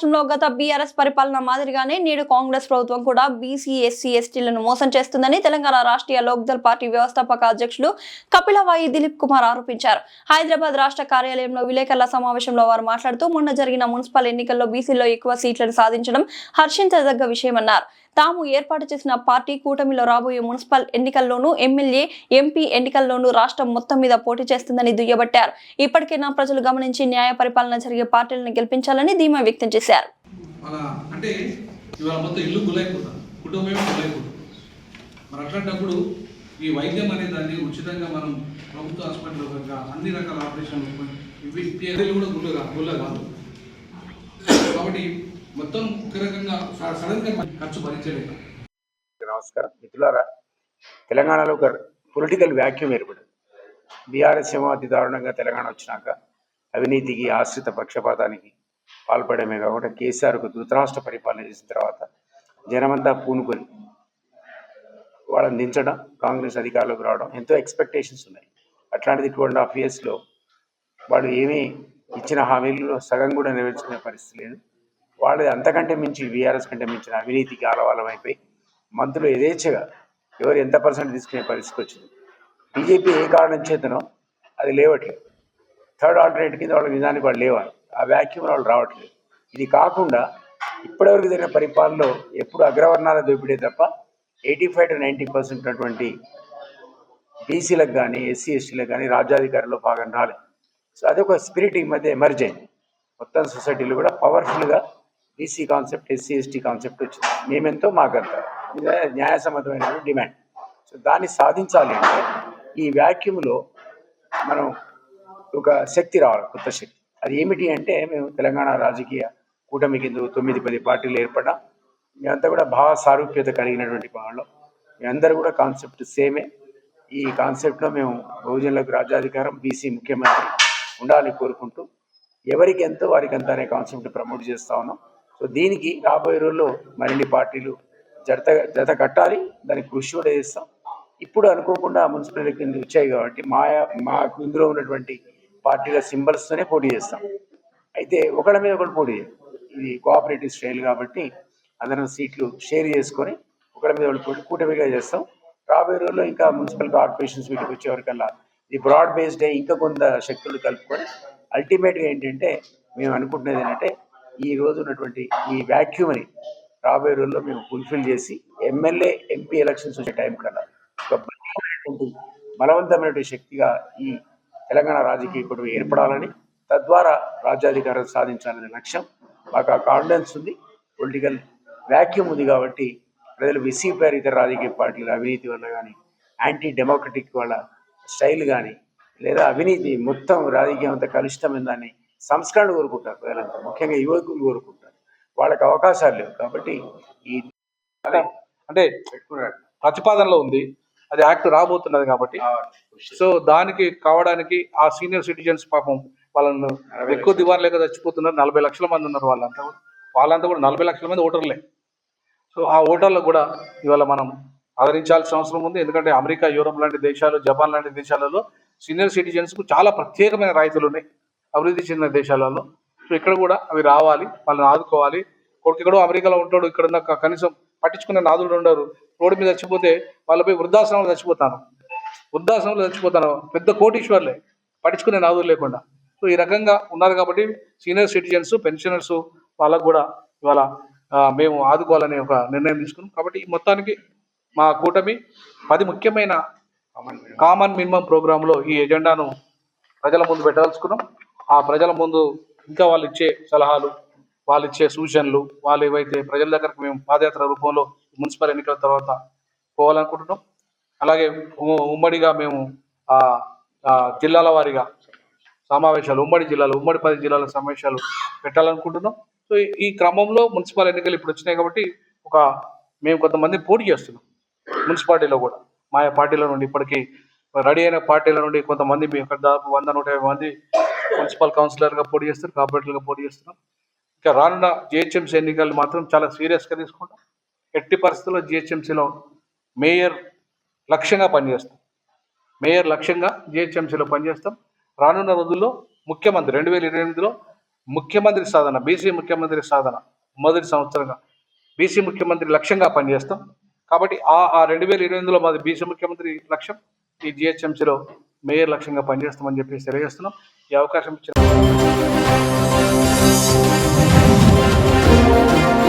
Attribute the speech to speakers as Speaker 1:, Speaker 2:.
Speaker 1: రాష్ట్రంలో గత బీఆర్ఎస్ పరిపాలన మాదిరిగానే నేడు కాంగ్రెస్ ప్రభుత్వం కూడా బీసీ ఎస్సీ ఎస్టీలను మోసం చేస్తుందని తెలంగాణ రాష్ట్రీయ లోక్దల్ పార్టీ వ్యవస్థాపక అధ్యక్షులు కపిలవాయి దిలీప్ కుమార్ ఆరోపించారు. హైదరాబాద్ రాష్ట్ర కార్యాలయంలో విలేకరుల సమావేశంలో వారు మాట్లాడుతూ మొన్న జరిగిన మున్సిపల్ ఎన్నికల్లో బీసీలో ఎక్కువ సీట్లను సాధించడం హర్షించదగ్గ విషయమన్నారు. తాము ఏర్పాటు చేసిన పార్టీ కూటమిలో రాబోయే మున్సిపల్ ఎన్నికల్లోనూ ఎమ్మెల్యే ఎంపీ ఎన్నికల్లోనూ రాష్ట్రం మొత్తం మీద పోటీ చేస్తుందని దుయ్యబట్టారు. ఇప్పటికైనా ప్రజలు గమనించి న్యాయ పరిపాలన జరిగే పార్టీలను గెలిపించాలని ధీమా వ్యక్తం చేశారు.
Speaker 2: అట్లాంటప్పుడు ఈ వైద్యం అనే దాన్ని ఉచితంగా మనం ప్రభుత్వ హాస్పిటల్లో అన్ని రకాల ఆపరేషన్లు కూడా గుళ్ళ కాదు కాబట్టి మొత్తం ఒక రకంగా సడన్గా ఖర్చు భరించలేదు.
Speaker 3: నమస్కారం మిత్రులారా, తెలంగాణలో ఒక పొలిటికల్ వ్యాక్యూమ్ ఏర్పడింది. బీఆర్ఎస్ ఏమో అతి దారుణంగా తెలంగాణ వచ్చినాక అవినీతికి ఆశ్రిత పక్షపాతానికి పాల్పడమే కాకుండా కేసీఆర్ ఒక ధృతరాష్ట్ర పరిపాలన చేసిన తర్వాత జనమంతా పూనుకొని వాళ్ళని దించడం, కాంగ్రెస్ అధికారంలోకి రావడం ఎంతో ఎక్స్పెక్టేషన్స్ ఉన్నాయి. అట్లాంటిది 2.5 yearsలో వాళ్ళు ఏమీ ఇచ్చిన హామీలలో సగం కూడా నెరవేర్చుకునే పరిస్థితి లేదు. వాళ్ళు అంతకంటే మించి బీఆర్ఎస్ కంటే మించిన అవినీతికి ఆలవాలం అయిపోయి మంత్రులు యథేచ్ఛగా ఎవరు ఎంత పర్సెంట్ తీసుకునే పరిస్థితి వచ్చింది. బీజేపీ ఏ కారణం చేతనో అది లేవట్లేదు. థర్డ్ ఆల్టర్నేట్ కింద వాళ్ళ నిజానికి వాళ్ళు లేవాలి. ఆ వ్యాక్యూమ్ వాళ్ళు రావట్లేదు. ఇది కాకుండా ఇప్పటివరకు జరిగిన పరిపాలనలో ఎప్పుడు అగ్రవర్ణాల దోపిడే తప్ప 85 to 90% ఉన్నటువంటి బీసీలకు కానీ ఎస్సీ ఎస్టీలకు కానీ రాజ్యాధికారంలో భాగం రాలేదు. సో అదొక స్పిరిట్ ఈ మధ్య ఎమర్జ్ అయింది. మొత్తం సొసైటీలో కూడా పవర్ఫుల్గా BC concept, SC ST concept వచ్చింది. మేమెంతో మాకంత న్యాయసమ్మతమైన డిమాండ్. సో దాన్ని సాధించాలి అంటే ఈ వ్యాక్యూమ్లో మనం ఒక శక్తి రావాలి, కొత్త శక్తి. అది ఏమిటి అంటే మేము తెలంగాణ రాజకీయ కూటమి కింద 9-10 పార్టీలు ఏర్పడ్డాం. మేమంతా కూడా భావ సారూప్యత కలిగినటువంటి వాళ్ళం. మేమందరూ కూడా కాన్సెప్ట్ సేమే. ఈ కాన్సెప్ట్లో మేము బహుజనులకు రాజ్యాధికారం, బీసీ ముఖ్యమంత్రి ఉండాలని కోరుకుంటూ ఎవరికి ఎంతో వారికి ఎంత అనే కాన్సెప్ట్ ప్రమోట్ చేస్తూ ఉన్నాం. సో దీనికి రాబోయే రోజుల్లో మరిన్ని పార్టీలు జత కట్టాలి, దానికి కృషి కూడా చేస్తాం. ఇప్పుడు అనుకోకుండా మున్సిపల్ ఎన్నికలు వచ్చాయి కాబట్టి మాకు ఇందులో ఉన్నటువంటి పార్టీల సింబల్స్తోనే పోటీ చేస్తాం. అయితే ఒకళ్ళ మీద ఒకటి పోటీ చేయాలి. ఇది కోఆపరేటివ్ స్టైల్ కాబట్టి అందరం సీట్లు షేర్ చేసుకొని ఒకళ్ళ మీద ఒకటి పోటీ కూటమిగా చేస్తాం. రాబోయే రోజుల్లో ఇంకా మున్సిపల్ కార్పొరేషన్స్ వీటికి వచ్చేవరకల్లా ఇది బ్రాడ్ బేస్డ్ అయ్యి ఇంకా కొంత శక్తులు కలుపుకొని అల్టిమేట్గా ఏంటంటే మేము అనుకుంటున్నది ఏంటంటే ఈ రోజు ఉన్నటువంటి ఈ వ్యాక్యూమ్ని రాబోయే రోజుల్లో మేము ఫుల్ఫిల్ చేసి ఎమ్మెల్యే ఎంపీ ఎలక్షన్స్ వచ్చే టైం కన్నా ఒక బలవంతమైనటువంటి శక్తిగా ఈ తెలంగాణ రాజకీయ కూటమి ఏర్పడాలని, తద్వారా రాజ్యాధికారం సాధించాలనే లక్ష్యం మాకు ఆ కాన్ఫిడెన్స్ ఉంది. పొలిటికల్ వ్యాక్యూమ్ ఉంది కాబట్టి ప్రజలు విసిగిపోయారు. ఇతర రాజకీయ పార్టీల అవినీతి వల్ల కానీ, యాంటీ డెమోక్రటిక్ వాళ్ళ స్టైల్ కానీ, లేదా అవినీతి మొత్తం రాజకీయం అంతా కలుషితమైందని సంస్కరణ కోరుకుంటారు ప్రజలంతా, ముఖ్యంగా యువకులు కోరుకుంటారు. వాళ్ళకి అవకాశాలు లేవు కాబట్టి ఈ
Speaker 2: అంటే ప్రతిపాదనలో ఉంది, అది యాక్ట్ రాబోతున్నది కాబట్టి సో దానికి కావడానికి ఆ సీనియర్ సిటిజన్స్ పాపం వాళ్ళను ఎక్కువ దివాన్ లేక చచ్చిపోతున్నారు. 40 లక్షల మంది ఉన్నారు. వాళ్ళంతా కూడా 40 లక్షల మంది ఓటర్లే. సో ఆ ఓటర్లకు కూడా ఇవాళ మనం ఆదరించాల్సిన అవసరం ఉంది. ఎందుకంటే అమెరికా, యూరోప్ లాంటి దేశాలు, జపాన్ లాంటి దేశాలలో సీనియర్ సిటిజన్స్కు చాలా ప్రత్యేకమైన రాయితీలు ఉన్నాయి అభివృద్ధి చెందిన దేశాలలో. సో ఇక్కడ కూడా అవి రావాలి, వాళ్ళని ఆదుకోవాలి. ఎక్కడో అమెరికాలో ఉంటాడు, ఇక్కడ కనీసం పట్టించుకునే నాదులు ఉండరు. రోడ్డు మీద చచ్చిపోతే వాళ్ళపై వృద్ధాశ్రమంలో చచ్చిపోతాను. పెద్ద కోటీశ్వర్లే, పట్టించుకునే నాదులు లేకుండా. సో ఈ రకంగా ఉన్నారు కాబట్టి సీనియర్ సిటిజన్స్, పెన్షనర్స్ వాళ్ళకు కూడా ఇవాళ మేము ఆదుకోవాలనే ఒక నిర్ణయం తీసుకున్నాం. కాబట్టి మొత్తానికి మా కూటమి 10 ముఖ్యమైన కామన్ మినిమం ప్రోగ్రాంలో ఈ ఎజెండాను ప్రజల ముందు పెట్టదలుచుకున్నాం. ఆ ప్రజల ముందు ఇంకా వాళ్ళు ఇచ్చే సలహాలు, వాళ్ళు ఇచ్చే సూచనలు, వాళ్ళు ఏవైతే ప్రజల దగ్గరకు మేము పాదయాత్ర రూపంలో మున్సిపల్ ఎన్నికల తర్వాత పోవాలనుకుంటున్నాం. అలాగే ఉమ్మడిగా మేము జిల్లాల వారీగా సమావేశాలు, ఉమ్మడి 10 జిల్లాల సమావేశాలు పెట్టాలనుకుంటున్నాం. సో ఈ క్రమంలో మున్సిపల్ ఎన్నికలు ఇప్పుడు వచ్చినాయి కాబట్టి మేము కొంతమంది పోటీ చేస్తున్నాం మున్సిపాలిటీలో కూడా. మా పార్టీల నుండి ఇప్పటికీ రెడీ అయిన పార్టీల నుండి కొంతమంది దాదాపు 100-150 మంది మున్సిపల్ కౌన్సిలర్గా పోటీ చేస్తారు, కార్పొరేటర్గా పోటీ చేస్తున్నాం. ఇంకా రానున్న జిహెచ్ఎంసీ ఎన్నికలు మాత్రం చాలా సీరియస్గా తీసుకుంటాం. ఎట్టి పరిస్థితుల్లో జిహెచ్ఎంసీలో మేయర్ లక్ష్యంగా పనిచేస్తాం. జిహెచ్ఎంసీలో పనిచేస్తాం. రానున్న రోజుల్లో ముఖ్యమంత్రి 2028లో ముఖ్యమంత్రి సాధన, బీసీ ముఖ్యమంత్రి సాధన మొదటి సంవత్సరంగా బీసీ ముఖ్యమంత్రి లక్ష్యంగా పనిచేస్తాం. కాబట్టి ఆ 2028లో మాది బీసీ ముఖ్యమంత్రి లక్ష్యం, ఈ జిహెచ్ఎంసీలో మేయర్ లక్ష్యంగా పనిచేస్తామని చెప్పి తెలియజేస్తున్నాం. ఈ అవకాశం ఇచ్చిన